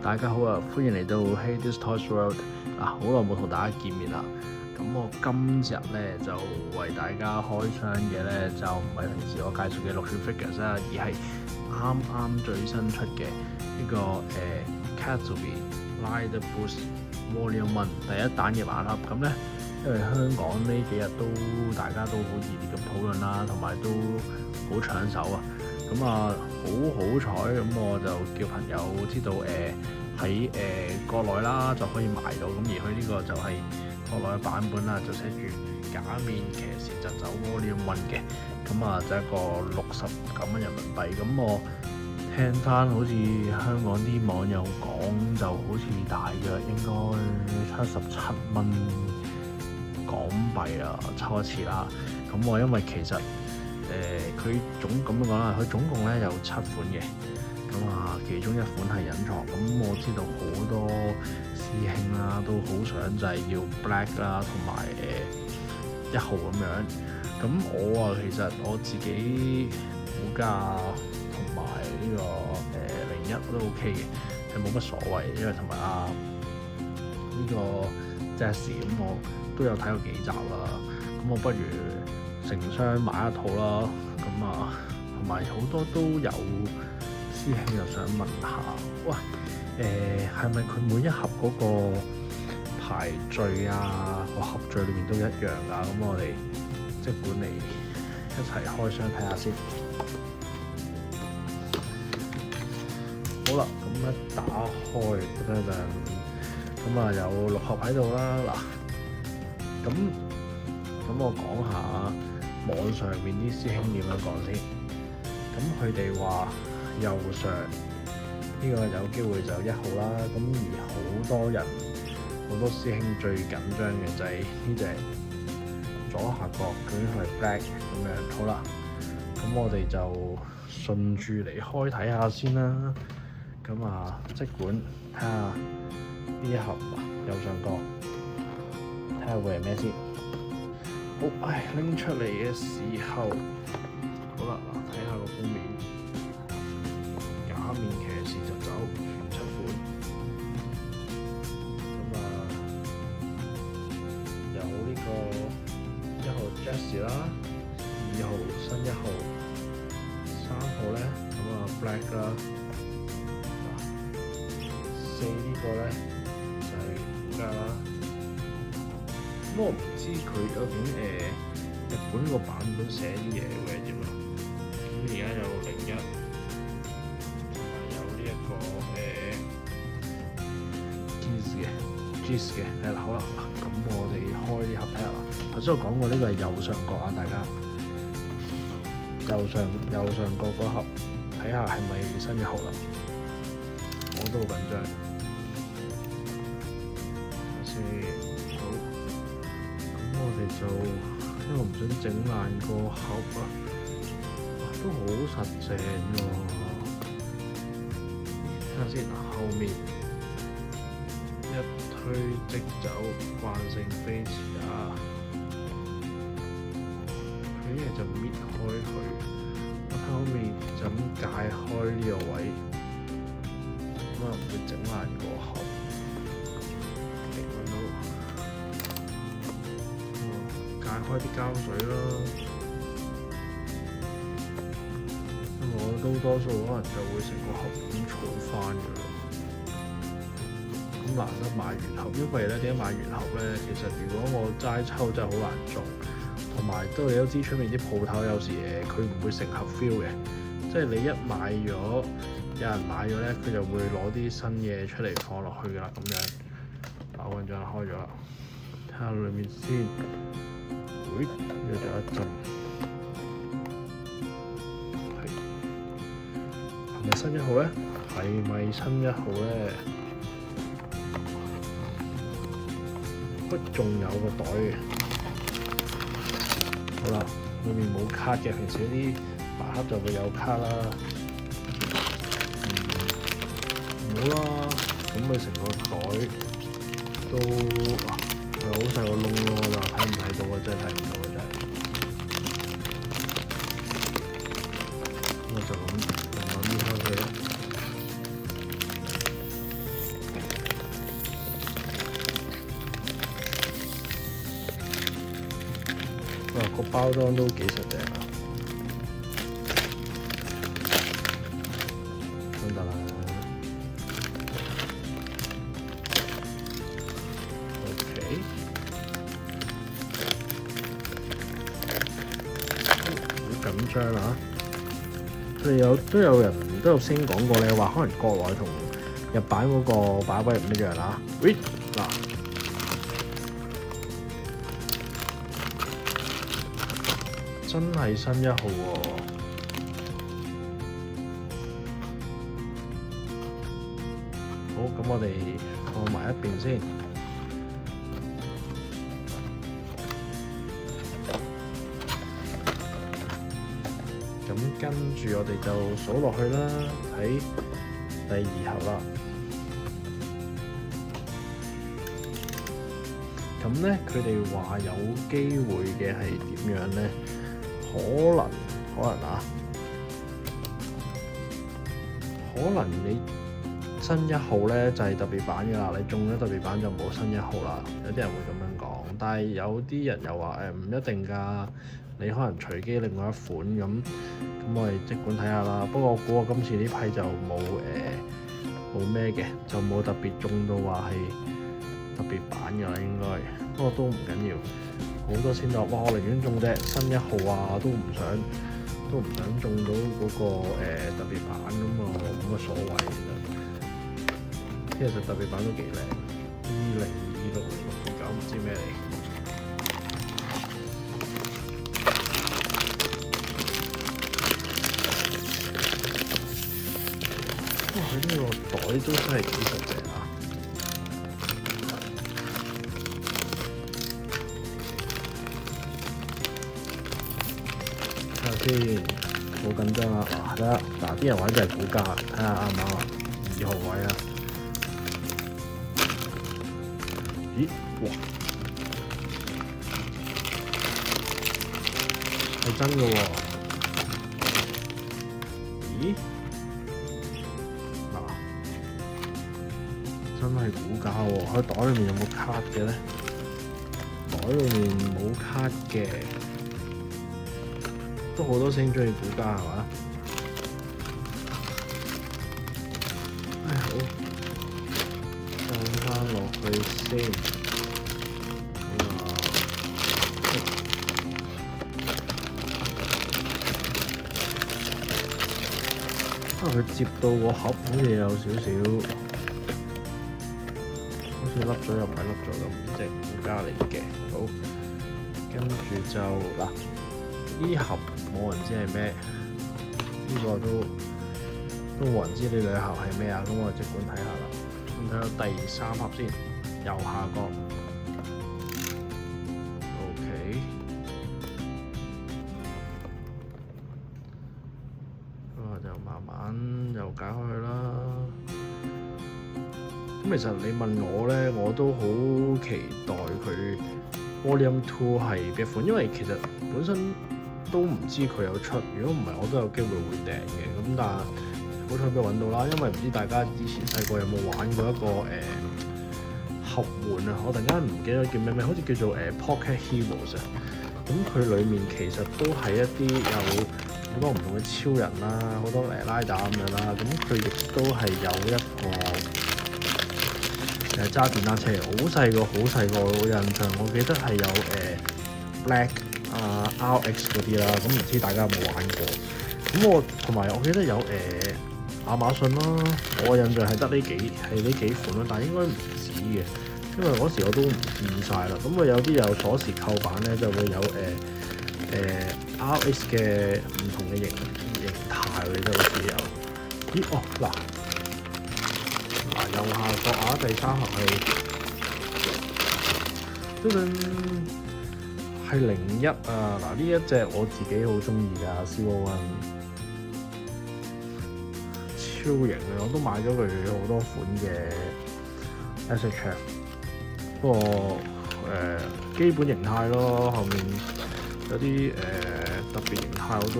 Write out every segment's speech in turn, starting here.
大家好啊！歡迎嚟到 Hey This Toys World 啊！好耐冇同大家見面啦。咁我今日咧就為大家開箱嘅咧就唔係平時我介紹嘅6寸 figures 啦，而係啱最新出嘅呢個Catsby Rider Boost Volume 1第一彈嘅盲盒。咁咧因為香港呢幾日大家都好熱烈咁討論啦，同埋都好搶手啊！咁啊，好彩咁我就叫朋友知道喺國內啦就可以買到，咁而佢呢個就係國內嘅版本啦，就寫住假面騎士疾走 Volume 1嘅，咁啊就一個69蚊人民幣。咁我聽翻好似香港啲網友講，就好似大約應該77蚊港幣啊，抽一次啦。咁我因為其實佢咁樣講啦，佢總共咧有7款嘅，咁啊其中一款係隱藏。咁我知道好多師兄啦都好想就係要 black 啦，同埋1號咁樣。咁我啊其實我自己估價同埋呢個01都 OK 嘅，係冇乜所謂，因為同埋呢個 Jazzy 咁我都有睇過幾集啦，咁我不如成箱買一套啦，咁啊，同埋好多都有師兄又想問下，喂，係咪佢每一盒嗰個排序啊，個盒序裏面都一樣㗎？咁我哋即管嚟一齊開箱睇下先。好啦，咁一打開等陣，咁啊有6盒喺度啦，嗱，咁我講下網上面啲師兄點樣講先。咁佢哋話右上呢個有機會就1號啦。咁而好多師兄最緊張嘅就係呢隻左下角究竟係 black 咁樣。好啦，咁我哋就順住嚟開睇下先啦。咁啊，即管睇下呢一盒右上角，睇下會係咩先。好，拎出嚟嘅時候，好啦，睇下個封面，假面騎士疾走全7款，咁有呢個1號 Jazzy 啦，2號新1號，3號咧咁Black 啦，4呢個咧就係估價啦。咁我唔知佢究竟日本個版本寫啲嘢會係點啊？咁而家有01，同埋有呢一個Jazz 嘅，係啦，好啦，咁我哋開呢盒睇下啦。頭先我講過呢個係右上角啊，大家右上角嗰盒睇下係咪新1號啦？我都好緊張，睇下先。我哋就因為我唔想整爛個盒啊，都好實淨喎。睇下先，後面一推即走，慣性飛馳啊！佢呢就搣開佢，我睇後面就咁解開呢個位，咁唔會整爛個盒。開啲膠水啦，我都多數可能就會成個盒咁儲翻嘅咯。咁難得買原盒，因為咧點解買原盒咧？其實如果我齋抽真係好難做，同埋你都知出面啲鋪頭有時佢唔會成盒 fill 嘅，即係你一買咗，有人買咗咧，佢就會攞啲新嘢出嚟放落去㗎啦。咁樣，我緊張開咗啦，睇下裏面先。呢度有一陣，係咪新1號咧？係咪新1號咧？仲有個袋嘅。好啦，裏面冇卡嘅，平時啲盲盒就會有卡啦。冇啦，咁咪成個袋都好細個窿咯，就睇唔睇到啊？真係睇唔到啊！真係，我就咁搣開佢啦。個包裝都幾實淨啊！咁得啦。OK， 好緊張啊！佢哋都有人都有先講過咧，話可能國內同日版嗰個把位唔一樣啦。喂，嗱，真係新1號喎！好，咁我哋放埋一邊先。咁跟住我哋就數落去啦，喺第2盒啦。咁咧，佢哋話有機會嘅係點樣咧？可能你新1號咧就係特別版㗎啦，你中咗特別版就冇新1號啦。有啲人會咁樣講，但係有啲人又話唔一定㗎，你可能隨機另外一款咁我哋即管睇下啦。不過我估我今次呢批就冇咩嘅，就冇特別中到話係特別版㗎啦，應該。不過都唔緊要，好多先話哇！我寧願中隻新1號啊，都唔想中到嗰個特別版咁啊，冇乜所謂其實特別版都幾靚，20260629唔知咩嚟。哇！佢呢個袋都真係幾實淨啊！睇下先，好緊張啊！得嗱，啲人話呢隻係估價，睇下啱唔啱啊？2號位啊！咦？哇！係真嘅喎！咦？嗱，真係估價喎！喺袋裏面有冇卡嘅咧？袋裏面冇卡嘅，都好多星中意估價係嘛？好，放翻落去先。佢接到個盒好似有少少，好似凹咗又唔係凹咗咁，即係估價嚟嘅。好，跟住就嗱，呢盒冇人知係咩，呢個都冇人知呢兩盒係咩啊？咁我即管睇下啦。咁睇到第3盒先，右下角。OK。就慢慢又解開佢啦。咁其實你問我咧，我都好期待佢 Volume 2係邊款，因為其實本身都唔知佢有出。如果唔係，我都有機會會訂嘅。咁但係好彩俾我揾到啦，因為唔知大家以前細個有冇玩過一個盒玩啊？我突然間唔記得叫咩名，好似叫做Pocket Heroes 啊。咁佢裡面其實都係一啲有好多唔同嘅超人啦，好多拉打咁樣啦，咁佢亦都係有一個揸電單車，好細個，我印象我記得係有Black RX 嗰啲啦，咁唔知大家有冇玩過？咁我同埋我記得有亞馬遜啦，我印象係得呢幾款啦，但係應該唔止嘅，因為嗰時我都唔見晒啦。咁有啲有鎖匙扣版咧，就會有RX 嘅唔同嘅形態，我記得好似有。咦？哦，嗱，右下角啊，第3盒係01啊！嗱，呢一隻我自己好中意㗎，C1 超型嘅，我都買咗佢好多款嘅 SHF， 不過基本形態咯，後面有啲特別形態我都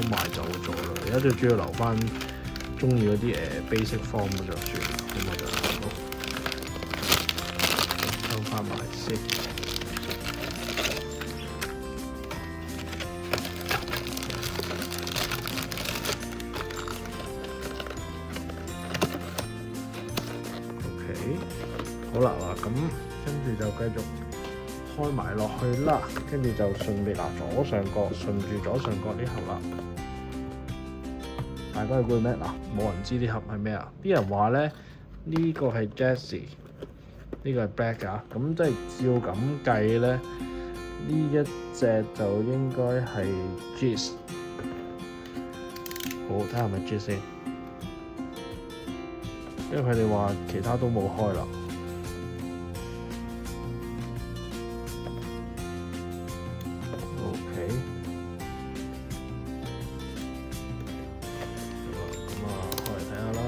賣走咗啦，而家最主要留翻中意嗰啲basic form 就算啦，咁我就收翻埋先。好啦嗱，咁跟住就繼續開埋落去啦，跟住就順便左上角順住左上角呢盒啦。大家估咩？冇人知呢盒係咩啊？啲人話咧呢個係 Jessie， 呢個係 Black 㗎。咁即係照咁計咧，呢一隻就應該係 Jizz。好，睇下係咪 Jizz 先，因為佢哋話其他都冇開啦。OK， 咁開嚟睇下啦。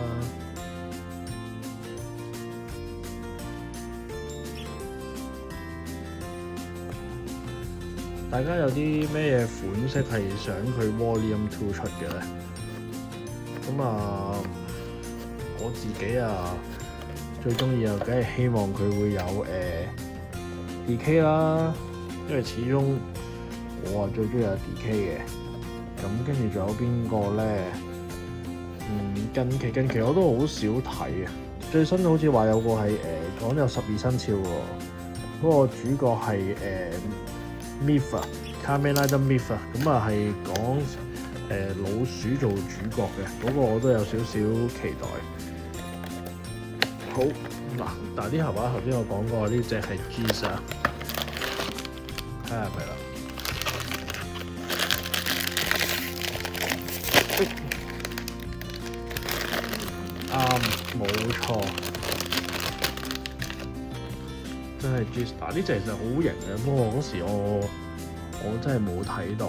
大家有啲咩嘢款式係想佢 Volume 2出嘅咧？我自己最中意梗係希望佢會有DK 啦，因為始終我最中意有 DK 嘅。咁跟住仲有邊個咧？近期我都好少睇啊。最新好似話有個係講有12生肖喎，嗰個主角係Myth 啊 Kamen Rider Myth 啊，咁係講老鼠做主角嘅，嗰個我都有少少期待。好嗱，但係呢盒頭先我講過呢隻係 Jizz 啊，睇下係咪啦。冇錯，真係 Jizz。嗱呢隻其實好型嘅，不過嗰時我真係冇睇到。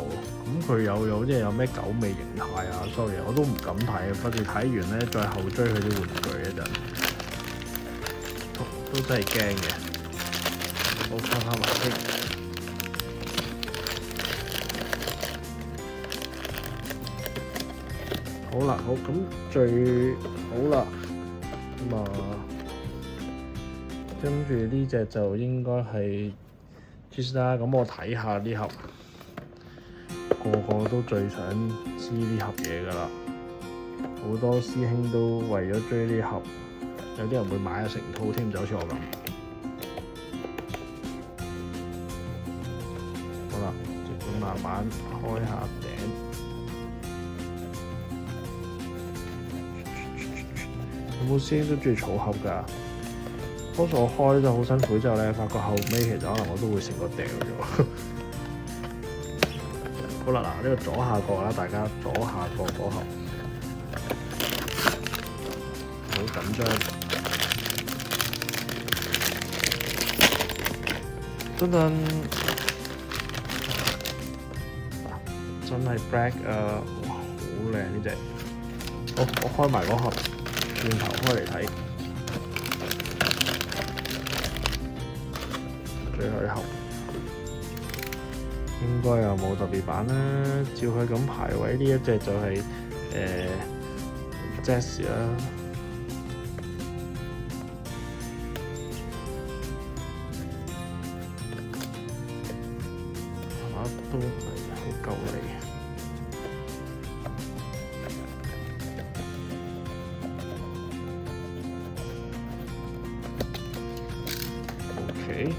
咁佢有即係有咩狗尾形態啊 ？sorry， 我都唔敢睇，費事睇完咧再後追佢啲玩具一陣，都真係驚嘅。我翻返埋先。好啦，好咁最好啦。跟住呢隻就應該係 Jizz 啦。咁我睇下呢盒，個都最想知呢盒嘢㗎啦。好多師兄都為咗追呢盒，有啲人會買成套添，就好似我咁。好啦，即管慢慢開下頂。有冇師兄都中意儲盒㗎？多數我開就好辛苦，之後咧發覺後尾其實可能我都會成個掉咗。好啦，呢個左下角啦，大家左下角嗰盒好緊張，真係 Black 啊！哇，好靚呢隻。好，我開埋嗰盒，轉頭開嚟睇。最後一盒應該又冇特別版啦，照佢咁排位，呢一隻就係Jessie 啦。都唔係好夠力。OK。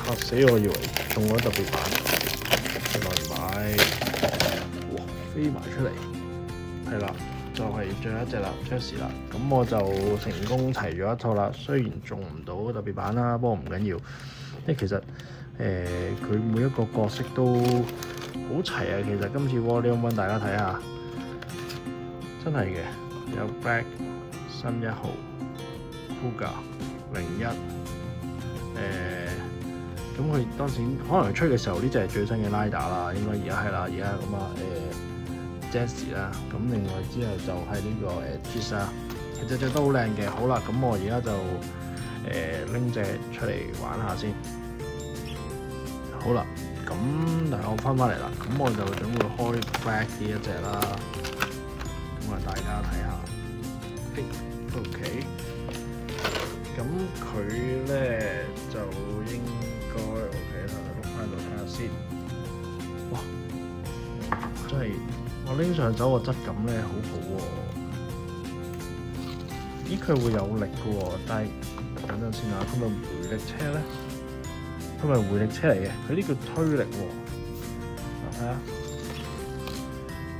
嚇死我！以為中咗特別版，原來唔係。哇！飛埋出嚟，係啦，就係最後一隻啦 Jessie 啦。咁我就成功齊咗一套啦。雖然中唔到特別版啦，不過唔緊要，因為其實佢每一個角色都好齊啊。其實今次 Volume 1大家睇下，真係嘅，有 Black 新1號 Kuga 01。咁佢當時可能出嘅時候，呢隻係最新嘅 Rider 啦，應該而家係啦，而家咁Jessie 啦，咁另外之後就係呢個Jizz 啦，其實隻都好靚嘅。好啦，咁我而家就拎隻出嚟玩下先。好啦，咁但係我翻嚟啦，咁我就準備開 Black 呢一隻啦。咁啊，大家睇下。OK。咁佢咧就應該 OK 啦，碌翻度睇下先。哇！真係我拎上手個質感咧好好喎。咦，佢會有力嘅喎，但係等陣先啊，佢咪回力車咧？佢咪回力車嚟嘅，佢呢叫推力喎。睇下，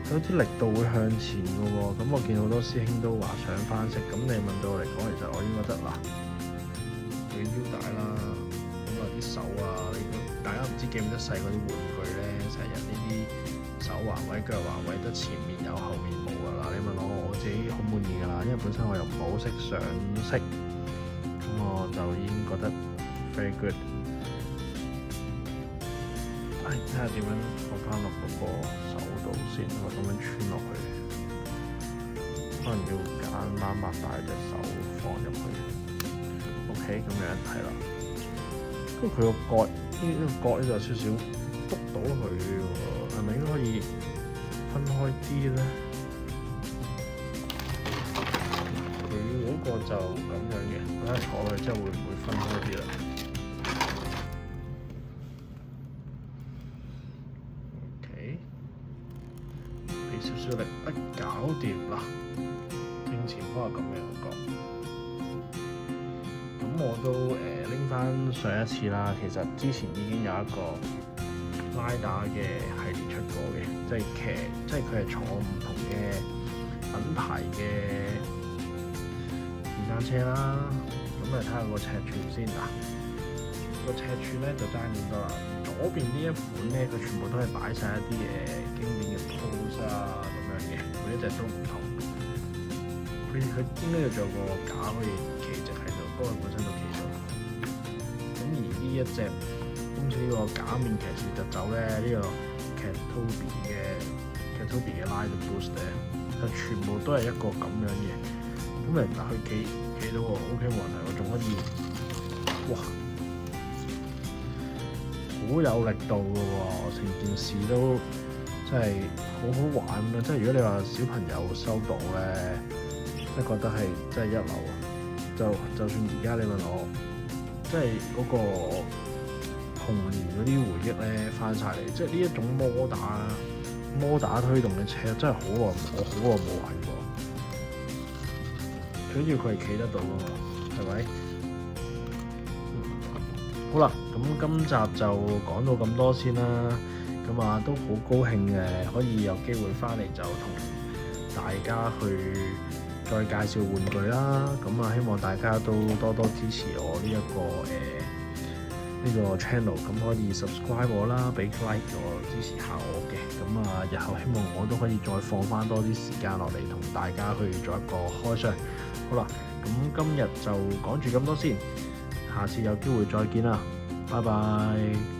佢有啲力度會向前嘅喎。咁我見好多師兄都話想翻色，咁你問到我嚟講，其實我應該得啦。佢腰帶啦，咁啊啲手啊，大家唔知記唔記得細嗰啲玩具咧，成日呢啲手環位、腳環位得前面有後面冇噶啦。你問我自己好滿意噶啦，因為本身我又唔係好識上色，咁我就已經覺得 very good。睇下點樣放翻落嗰個手度先，我咁樣穿落去，可能要揀啱大隻手放入去。OK， 咁樣係啦。跟住佢個角，呢個角咧就有少少篤到佢喎，係咪應該可以分開啲咧？佢嗰個就咁樣嘅，睇下坐落去之後會唔會分開啲啦？少少力，搞掂啦！正前方係咁樣個角，咁我都拎翻上一次啦。其實之前已經有一個拉打嘅系列出過嘅，即係佢係坐唔同嘅品牌嘅電單車啦。咁睇下個尺寸先嗱，個尺寸咧就爭咁多啦。左邊呢一款咧，佢全部都係擺晒一啲經典嘅 pose 啊咁樣嘅，每一隻都唔同。佢應該仲有個架可以企直喺度，不過本身都企咗。咁而呢一隻今次呢個假面騎士特走咧，呢個 Catobi 嘅 Light Boost 咧，就全部都係一個咁樣嘅。咁嗱，佢企到喎 OK 冇問題，我仲可以哇！好有力度嘅喎，成件事都真係好好玩啊！即係如果你話小朋友收到咧，即係覺得係真係一流啊！就算而家你問我，即係嗰個童年嗰啲回憶咧翻晒嚟，即係呢一種摩打推動嘅車，真係我好耐冇玩過。最緊要佢係企得到啊嘛，係咪？好啦，咁今集就講到咁多先啦。咁啊，都好高興嘅，可以有機會翻嚟就同大家去再介紹玩具啦。咁啊，希望大家都多多支持我呢個 channel， 咁可以 subscribe 我啦，俾 like 我支持下我嘅。咁啊，日後希望我都可以再放翻多啲時間落嚟同大家去做一個開箱。好啦，咁今日就講住咁多先。下次有機會再見啦，拜拜。